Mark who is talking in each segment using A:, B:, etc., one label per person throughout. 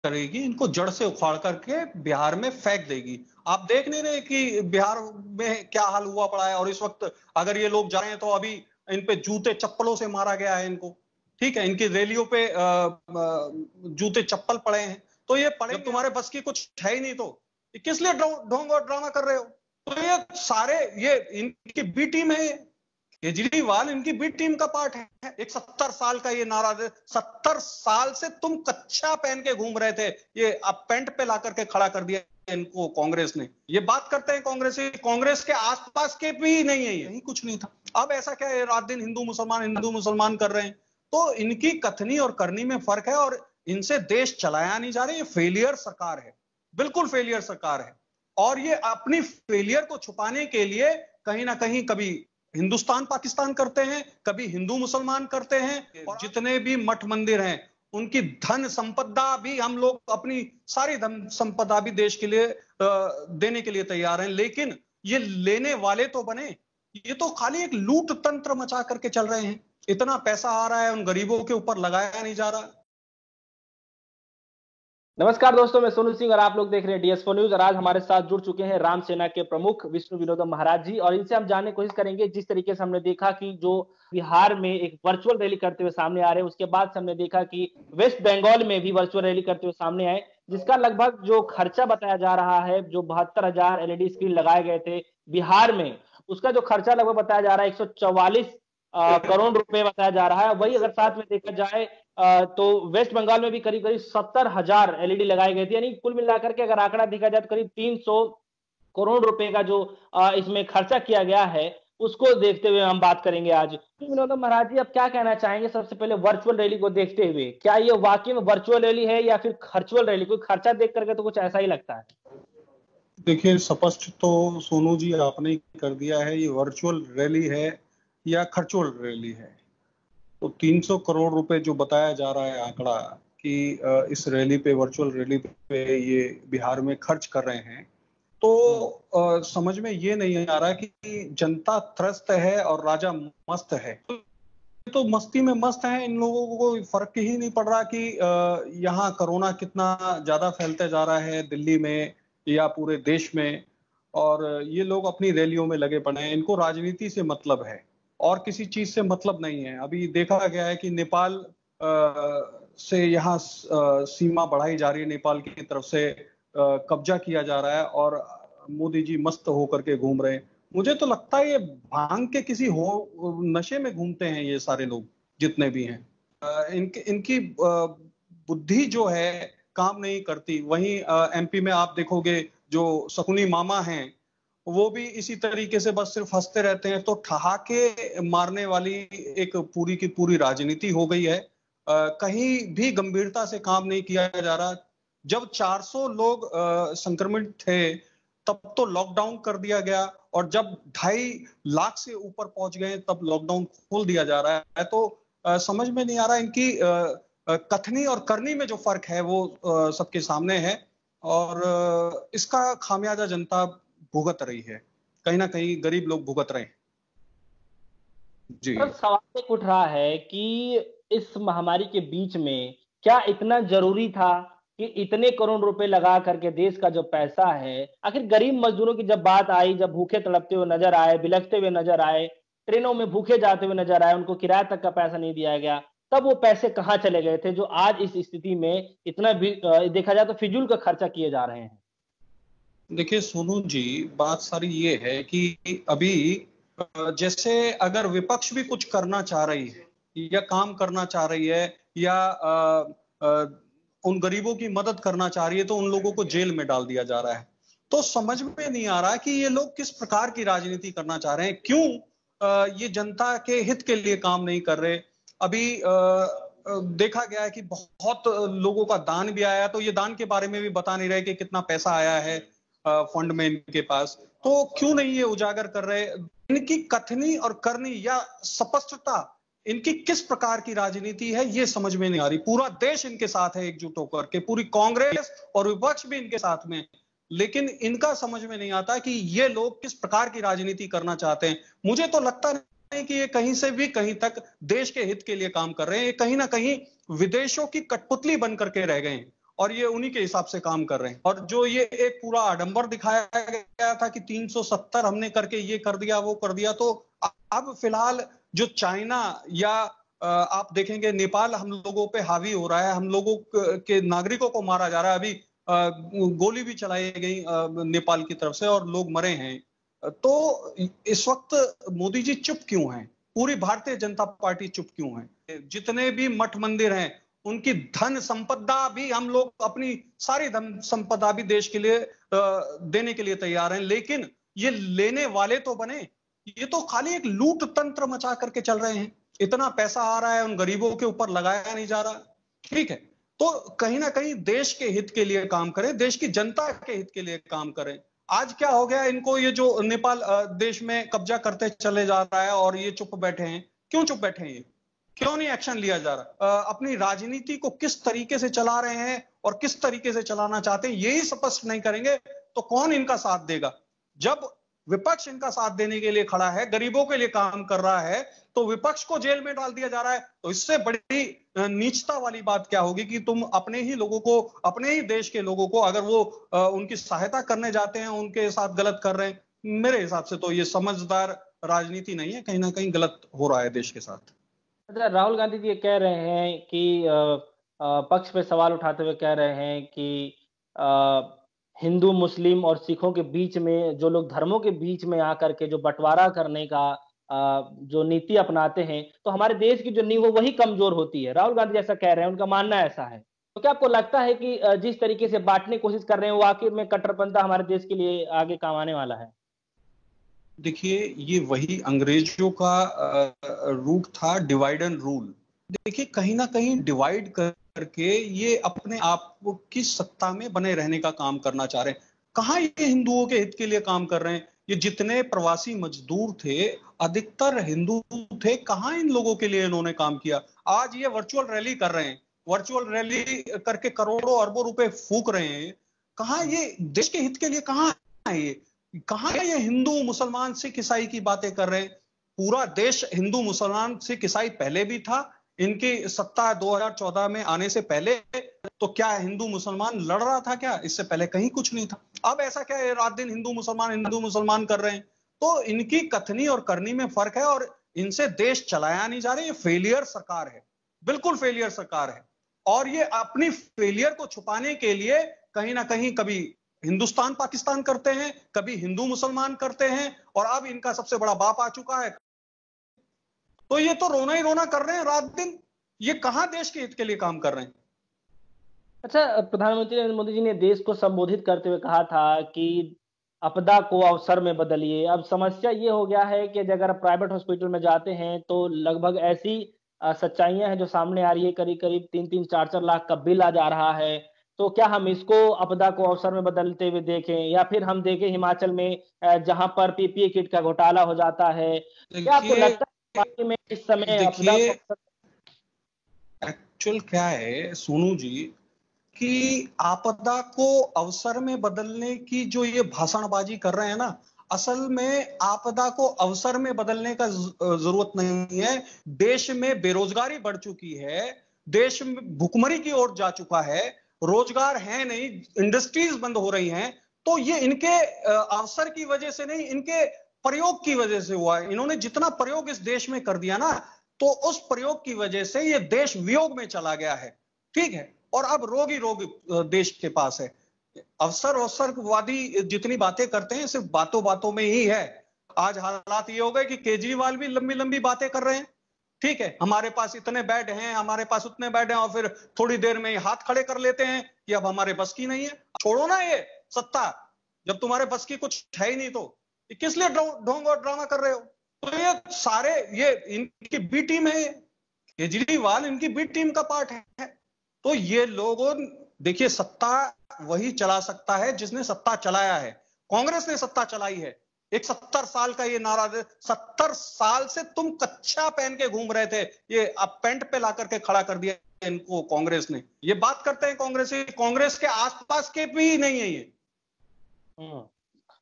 A: करेगी, इनको जड़ से उखाड़ करके बिहार में फेंक देगी। आप देख नहीं रहे कि बिहार में क्या हाल हुआ पड़ा है, और इस वक्त अगर ये लोग जा रहे हैं तो अभी इन पे जूते चप्पलों से मारा गया है इनको। ठीक है, इनकी रैलियों पे जूते चप्पल पड़े हैं, तो ये पड़े, जब तुम्हारे बस की कुछ है ही नहीं तो किस लिए ढोंग और ड्रामा कर रहे हो? तो ये सारे, ये इनकी बी टीम है, केजरीवाल इनकी बी टीम का पार्ट है। एक 70 साल का ये नारा दे, 70 साल से तुम कच्छा पहन के घूम रहे थे, ये अब पैंट पे ला करके खड़ा कर दिया इनको कांग्रेस ने। ये बात करते हैं कांग्रेस के आसपास के भी नहीं है, यही कुछ नहीं था। अब ऐसा क्या है, रात दिन हिंदू मुसलमान कर रहे हैं। तो इनकी कथनी और करनी में फर्क है, और इनसे देश चलाया नहीं जा रहा। ये फेलियर सरकार है, बिल्कुल फेलियर सरकार है। और ये अपनी फेलियर को छुपाने के लिए कहीं ना कहीं कभी हिंदुस्तान पाकिस्तान करते हैं, कभी हिंदू मुसलमान करते हैं। और जितने भी मठ मंदिर हैं, उनकी धन संपदा भी हम लोग, अपनी सारी धन संपदा भी देश के लिए देने के लिए तैयार हैं। लेकिन ये लेने वाले तो बने, ये तो खाली एक लूट तंत्र मचा करके चल रहे हैं। इतना पैसा आ रहा है, उन गरीबों के ऊपर लगाया नहीं जा रहा।
B: नमस्कार दोस्तों, मैं सोनू सिंह और आप लोग देख रहे हैं DS4 न्यूज। और आज हमारे साथ जुड़ चुके हैं राम सेना के प्रमुख विष्णु विनोदम महाराज जी, और इनसे हम जानने की कोशिश करेंगे जिस तरीके से हमने देखा कि जो बिहार में एक वर्चुअल रैली करते हुए सामने आ रहे हैं, उसके बाद से हमने देखा कि वेस्ट बंगाल में भी वर्चुअल रैली करते हुए सामने आए, जिसका लगभग जो खर्चा बताया जा रहा है, जो 72,000 LED स्क्रीन लगाए गए थे बिहार में, उसका जो खर्चा लगभग बताया जा रहा है 144 करोड़ रुपए बताया जा रहा है। वही अगर साथ में देखा जाए तो वेस्ट बंगाल में भी करीब करीब 70,000 LED लगाए गए थे। यानी कुल मिलाकर के अगर आंकड़ा देखा जाए तो करीब 300 करोड़ रुपए का जो इसमें खर्चा किया गया है, उसको देखते हुए हम बात करेंगे आज। विनोद महाराज जी, अब क्या कहना चाहेंगे सबसे पहले वर्चुअल रैली को देखते हुए? क्या ये वाकई में वर्चुअल रैली है या फिर खर्चुअल रैली? कोई खर्चा देख करके तो कुछ ऐसा ही लगता है।
A: देखिए, स्पष्ट तो सोनू जी आपने ही कर दिया है, ये वर्चुअल रैली है या खर्चुअल रैली है। तो 300 करोड़ रुपए जो बताया जा रहा है आंकड़ा कि इस रैली पे, वर्चुअल रैली पे ये बिहार में खर्च कर रहे हैं, तो समझ में ये नहीं आ रहा कि जनता त्रस्त है और राजा मस्त है। तो मस्ती में मस्त है, इन लोगों को कोई फर्क ही नहीं पड़ रहा कि यहाँ कोरोना कितना ज्यादा फैलते जा रहा है दिल्ली में या पूरे देश में, और ये लोग अपनी रैलियों में लगे पड़े हैं। इनको राजनीति से मतलब है और किसी चीज से मतलब नहीं है। अभी देखा गया है कि नेपाल से यहाँ सीमा बढ़ाई जा रही है, नेपाल की तरफ से कब्जा किया जा रहा है, और मोदी जी मस्त होकर के घूम रहे हैं। मुझे तो लगता है ये भांग के किसी नशे में घूमते हैं ये सारे लोग जितने भी हैं। इनकी बुद्धि जो है काम नहीं करती। वहीं MP में आप देखोगे जो शकुनी मामा हैं, वो भी इसी तरीके से बस सिर्फ हंसते रहते हैं। तो ठहाके मारने वाली एक पूरी की पूरी राजनीति हो गई है। कहीं भी गंभीरता से काम नहीं किया जा रहा। जब 400 लोग संक्रमित थे तब तो लॉकडाउन कर दिया गया, और जब 2.5 लाख से ऊपर पहुंच गए तब लॉकडाउन खोल दिया जा रहा है। तो समझ में नहीं आ रहा, इनकी कथनी और करनी में जो फर्क है वो सबके सामने है, और इसका खामियाजा जनता भुगत रही है, कहीं ना कहीं गरीब लोग भुगत रहे हैं। जी,
B: सवाल एक उठ रहा है कि इस महामारी के बीच में क्या इतना जरूरी था कि इतने करोड़ रुपए लगा करके देश का जो पैसा है, आखिर गरीब मजदूरों की जब बात आई, जब भूखे तड़पते हुए नजर आए, बिलखते हुए नजर आए, ट्रेनों में भूखे जाते हुए नजर आए, उनको किराया तक का पैसा नहीं दिया गया, तब वो पैसे कहाँ चले गए थे जो आज इस स्थिति में इतना भी देखा जाए तो फिजूल का खर्चा किए जा रहे हैं?
A: देखिए सोनू जी, बात सारी ये है कि अभी जैसे अगर विपक्ष भी कुछ करना चाह रही है या काम करना चाह रही है या उन गरीबों की मदद करना चाह रही है, तो उन लोगों को जेल में डाल दिया जा रहा है। तो समझ में नहीं आ रहा कि ये लोग किस प्रकार की राजनीति करना चाह रहे हैं, क्यों ये जनता के हित के लिए काम नहीं कर रहे। अभी देखा गया है कि बहुत लोगों का दान भी आया, तो ये दान के बारे में भी बता नहीं रहे कि कितना पैसा आया है फंड में इनके पास। तो क्यों नहीं ये उजागर कर रहे? इनकी कथनी और करनी या स्पष्टता, इनकी किस प्रकार की राजनीति है ये समझ में नहीं आ रही। पूरा देश इनके साथ है एकजुट होकर के, पूरी कांग्रेस और विपक्ष भी इनके साथ में, लेकिन इनका समझ में नहीं आता कि ये लोग किस प्रकार की राजनीति करना चाहते हैं। मुझे तो लगता नहीं कि ये कहीं से भी कहीं तक देश के हित के लिए काम कर रहे हैं। ये कहीं ना कहीं विदेशों की कठपुतली बन करके रह गए हैं, और ये उन्हीं के हिसाब से काम कर रहे हैं। और जो ये एक पूरा आडंबर दिखाया गया था कि 370 हमने करके ये कर दिया वो कर दिया, तो अब फिलहाल जो चाइना या आप देखेंगे नेपाल हम लोगों पे हावी हो रहा है, हम लोगों के नागरिकों को मारा जा रहा है। अभी गोली भी चलाई गई नेपाल की तरफ से और लोग मरे हैं। तो इस वक्त मोदी जी चुप क्यों हैं? पूरी भारतीय जनता पार्टी चुप क्यों है? जितने भी मठ मंदिर हैं उनकी धन संपदा भी हम लोग, अपनी सारी धन संपदा भी देश के लिए देने के लिए तैयार हैं, लेकिन ये लेने वाले तो बने, ये तो खाली एक लूट तंत्र मचा करके चल रहे हैं। इतना पैसा आ रहा है उन गरीबों के ऊपर लगाया नहीं जा रहा। ठीक है, तो कहीं ना कहीं देश के हित के लिए काम करें, देश की जनता के हित के लिए काम करें। आज क्या हो गया इनको, ये जो नेपाल देश में कब्जा करते चले जा रहा है और ये चुप बैठे हैं। क्यों चुप बैठे हैं? ये क्यों नहीं एक्शन लिया जा रहा? अपनी राजनीति को किस तरीके से चला रहे हैं और किस तरीके से चलाना चाहते हैं, यही स्पष्ट नहीं करेंगे तो कौन इनका साथ देगा? जब विपक्ष इनका साथ देने के लिए खड़ा है, गरीबों के लिए काम कर रहा है, तो विपक्ष को जेल में डाल दिया जा रहा है। तो इससे बड़ी नीचता वाली बात क्या होगी कि तुम अपने ही लोगों को, अपने ही देश के लोगों को अगर वो उनकी सहायता करने जाते हैं, उनके साथ गलत कर रहे हैं। मेरे हिसाब से तो ये समझदार राजनीति नहीं है, कहीं ना कहीं गलत हो रहा है देश के साथ।
B: अच्छा, राहुल गांधी जी ये कह रहे हैं कि पक्ष पे सवाल उठाते हुए कह रहे हैं कि हिंदू मुस्लिम और सिखों के बीच में, जो लोग धर्मों के बीच में आकर के जो बंटवारा करने का जो नीति अपनाते हैं, तो हमारे देश की जो नींव वही कमजोर होती है। राहुल गांधी ऐसा कह रहे हैं, उनका मानना ऐसा है। तो क्या आपको लगता है कि जिस तरीके से बांटने की कोशिश कर रहे हैं वो आखिर में कट्टरपंथा हमारे देश के लिए आगे काम आने वाला है?
A: देखिए, ये वही अंग्रेजों का रूट था, डिवाइड एंड रूल। देखिए, कहीं ना कहीं डिवाइड करके ये अपने आप की सत्ता में बने रहने का काम करना चाह रहे हैं। कहाँ ये हिंदुओं के हित के लिए काम कर रहे हैं? ये जितने प्रवासी मजदूर थे, अधिकतर हिंदू थे। कहाँ इन लोगों के लिए इन्होंने काम किया? आज ये वर्चुअल रैली कर रहे हैं, वर्चुअल रैली करके करोड़ों अरबों रुपए फूक रहे हैं। कहाँ ये देश के हित के लिए कहाँ है? ये कहाँ ये हिंदू मुसलमान सिख ईसाई की बातें कर रहे हैं? पूरा देश हिंदू मुसलमान सिख ईसाई पहले भी था, इनकी सत्ता 2014 में आने से पहले तो क्या हिंदू मुसलमान लड़ रहा था क्या? इससे पहले कहीं कुछ नहीं था। अब ऐसा क्या है, रात दिन हिंदू मुसलमान कर रहे हैं? तो इनकी कथनी और करनी में फर्क है और इनसे देश चलाया नहीं जा रहा। ये फेलियर सरकार है, बिल्कुल फेलियर सरकार है। और ये अपनी फेलियर को छुपाने के लिए कहीं ना कहीं कभी हिंदुस्तान पाकिस्तान करते हैं, कभी हिंदू मुसलमान करते हैं, और अब इनका सबसे बड़ा बाप आ चुका है। तो ये तो रोना ही रोना कर रहे हैं रात दिन। ये कहां देश के हित के लिए काम कर रहे हैं?
B: अच्छा, प्रधानमंत्री नरेंद्र मोदी जी ने देश को संबोधित करते हुए कहा था कि आपदा को अवसर में बदलिए। अब समस्या ये हो गया है कि अगर प्राइवेट हॉस्पिटल में जाते हैं तो लगभग ऐसी सच्चाइयां हैं जो सामने आ रही है, करीब करीब 3-3, 4-4 लाख का बिल आ जा रहा है। तो क्या हम इसको आपदा को अवसर में बदलते हुए देखें, या फिर हम देखें हिमाचल में जहां पर पीपीई किट का घोटाला हो जाता है? क्या आपको लगता है में इस समय आपदा को?
A: एक्चुअल क्या है सोनू जी, कि आपदा को अवसर में बदलने की जो ये भाषणबाजी कर रहे हैं ना, असल में आपदा को अवसर में बदलने का जरूरत नहीं है। देश में बेरोजगारी बढ़ चुकी है, देश में भुखमरी की ओर जा चुका है, रोजगार है नहीं, इंडस्ट्रीज बंद हो रही हैं। तो ये इनके अवसर की वजह से नहीं, इनके प्रयोग की वजह से हुआ है। इन्होंने जितना प्रयोग इस देश में कर दिया ना, तो उस प्रयोग की वजह से ये देश वियोग में चला गया है। ठीक है, और अब रोग ही रोग देश के पास है। अवसरवादी जितनी बातें करते हैं सिर्फ बातों बातों में ही है। आज हालात ये हो गए कि केजरीवाल भी लंबी लंबी बातें कर रहे हैं। ठीक है, हमारे पास इतने बेड हैं, हमारे पास उतने बेड हैं, और फिर थोड़ी देर में हाथ खड़े कर लेते हैं कि अब हमारे बस की नहीं है। छोड़ो ना ये सत्ता, जब तुम्हारे बस की कुछ है ही नहीं तो किस लिए ढोंग और ड्रामा कर रहे हो? तो ये सारे, ये इनकी बी टीम है, केजरीवाल इनकी बी टीम का पार्ट है। तो ये लोगों, देखिए, सत्ता वही चला सकता है जिसने सत्ता चलाया है। कांग्रेस ने सत्ता चलाई है। एक 70 साल का ये नारा, 70 साल से तुम कच्छा पहन के घूम रहे थे, ये अब पैंट पे ला करके खड़ा कर दिया इनको कांग्रेस ने। ये बात करते हैं कांग्रेस के आसपास के भी नहीं है ये।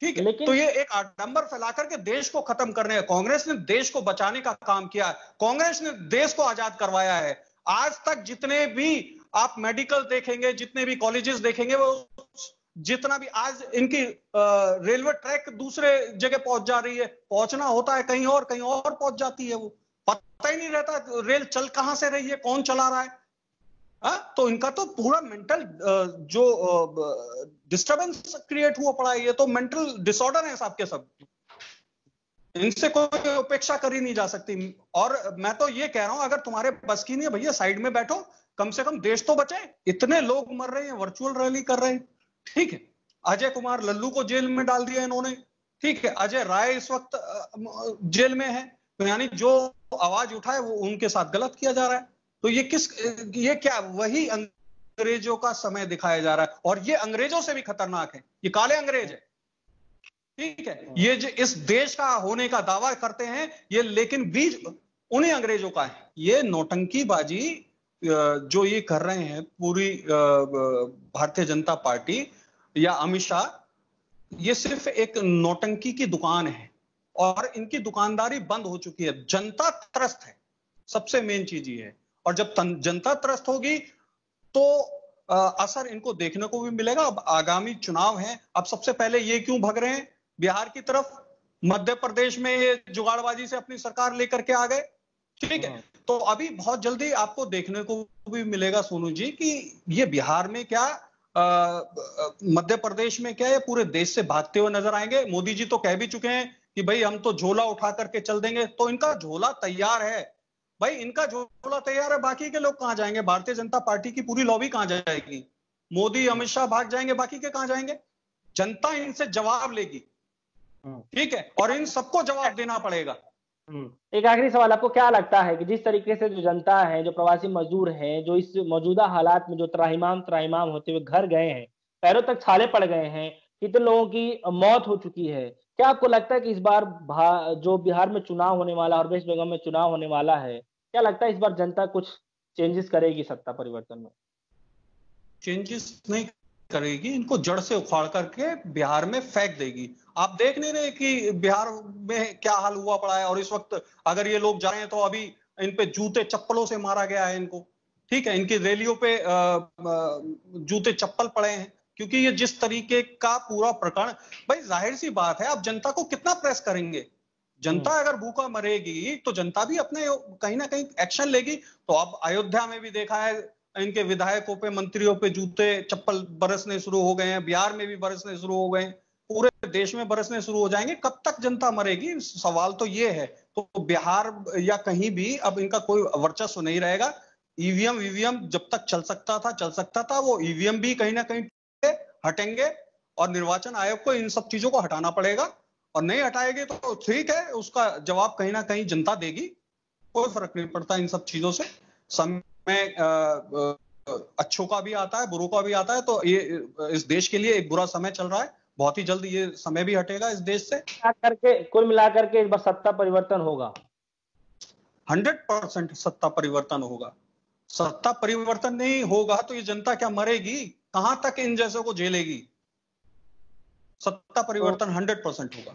A: ठीक है, तो ये एक आडंबर फैला करके देश को खत्म करने है। कांग्रेस ने देश को बचाने का काम किया है, कांग्रेस ने देश को आजाद करवाया है। आज तक जितने भी आप मेडिकल देखेंगे, जितने भी कॉलेजेस देखेंगे, वो जितना भी आज इनकी रेलवे ट्रैक दूसरे जगह पहुंच जा रही है, पहुंचना होता है कहीं और पहुंच जाती है, वो पता ही नहीं रहता रेल चल कहां से रही है, कौन चला रहा है। तो इनका तो पूरा मेंटल जो डिस्टरबेंस क्रिएट हुआ पड़ा है, ये तो मेंटल डिसऑर्डर है सब के सब, इनसे कोई उपेक्षा करी नहीं जा सकती। और मैं तो ये कह रहा हूं, अगर तुम्हारे बस की नहीं है भैया, साइड में बैठो, कम से कम देश तो बचे। इतने लोग मर रहे हैं, वर्चुअल रैली कर रहे हैं, ठीक है। अजय कुमार लल्लू को जेल में डाल दिया इन्होंने, ठीक है। अजय राय इस वक्त जेल में है, तो यानी जो आवाज उठाए वो उनके साथ गलत किया जा रहा है। तो ये क्या वही अंग्रेजों का समय दिखाया जा रहा है, और ये अंग्रेजों से भी खतरनाक है, ये काले अंग्रेज है, ठीक है। ये जो इस देश का होने का दावा करते हैं ये, लेकिन बीज उन्हीं अंग्रेजों का है। ये नौटंकीबाजी जो ये कर रहे हैं पूरी भारतीय जनता पार्टी या अमित शाह, ये सिर्फ एक नौटंकी की दुकान है, और इनकी दुकानदारी बंद हो चुकी है। जनता त्रस्त है, सबसे मेन चीज ये है। और जब जनता त्रस्त होगी तो असर इनको देखने को भी मिलेगा। अब आगामी चुनाव है, अब सबसे पहले ये क्यों भग रहे हैं बिहार की तरफ, मध्य प्रदेश में ये जुगाड़बाजी से अपनी सरकार लेकर के आ गए, ठीक है। तो अभी बहुत जल्दी आपको देखने को भी मिलेगा सोनू जी कि ये बिहार में क्या, मध्य प्रदेश में क्या, ये पूरे देश से भागते हुए नजर आएंगे। मोदी जी तो कह भी चुके हैं कि भाई हम तो झोला उठा करके चल देंगे, तो इनका झोला तैयार है भाई, इनका झोला तैयार है। बाकी के लोग कहां जाएंगे? भारतीय जनता पार्टी की पूरी लॉबी कहां जाएगी? मोदी अमित शाह भाग जाएंगे, बाकी के कहां जाएंगे? जनता इनसे जवाब लेगी, ठीक है, और इन सबको जवाब देना पड़ेगा।
B: एक आखिरी सवाल, आपको क्या लगता है कि जिस तरीके से जो जनता है, जो प्रवासी मजदूर हैं, जो इस मौजूदा हालात में जो त्राहिमाम होते हुए घर गए हैं, पैरों तक छाले पड़ गए हैं, कितने लोगों की मौत हो चुकी है, क्या आपको लगता है कि इस बार जो बिहार में चुनाव होने वाला और वेस्ट बंगाल में चुनाव होने वाला है, क्या लगता है इस बार जनता कुछ चेंजेस करेगी सत्ता परिवर्तन में?
A: चेंजेस नहीं करेगी, इनको जड़ से उखाड़ करके बिहार में फेंक देगी। आप देख नहीं रहे कि बिहार में क्या हाल हुआ पड़ा है, और इस वक्त अगर ये लोग जा रहे हैं तो अभी इन पे जूते चप्पलों से मारा गया है इनको, ठीक है। इनकी रैलियों पे जूते चप्पल पड़े हैं, क्योंकि ये जिस तरीके का पूरा प्रकरण, भाई जाहिर सी बात है, अब जनता को कितना प्रेस करेंगे? जनता अगर भूखा मरेगी तो जनता भी अपने कहीं ना कहीं एक्शन लेगी। तो अब अयोध्या में भी देखा है, इनके विधायकों पे, मंत्रियों पे जूते चप्पल बरसने शुरू हो गए हैं, बिहार में भी बरसने शुरू हो गए हैं, पूरे देश में बरसने शुरू हो जाएंगे। कब तक जनता मरेगी? सवाल तो ये है। तो बिहार या कहीं भी अब इनका कोई वर्चस्व नहीं रहेगा। ईवीएम वीवीएम जब तक चल सकता था, वो ईवीएम भी कहीं ना कहीं हटेंगे, और निर्वाचन आयोग को इन सब चीजों को हटाना पड़ेगा, और नहीं हटाएंगे तो ठीक है, उसका जवाब कहीं ना कहीं जनता देगी। कोई फर्क नहीं पड़ता इन सब चीजों से। समय अच्छों का भी आता है, बुरों का भी आता है। तो ये इस देश के लिए एक बुरा समय चल रहा है, बहुत ही जल्द ये समय भी हटेगा इस देश से।
B: कुल मिलाकर के इस बार सत्ता परिवर्तन होगा,
A: 100% सत्ता परिवर्तन होगा। सत्ता परिवर्तन नहीं होगा तो ये जनता क्या मरेगी? कहां तक इन जैसों को झेलेगी? सत्ता परिवर्तन 100% होगा।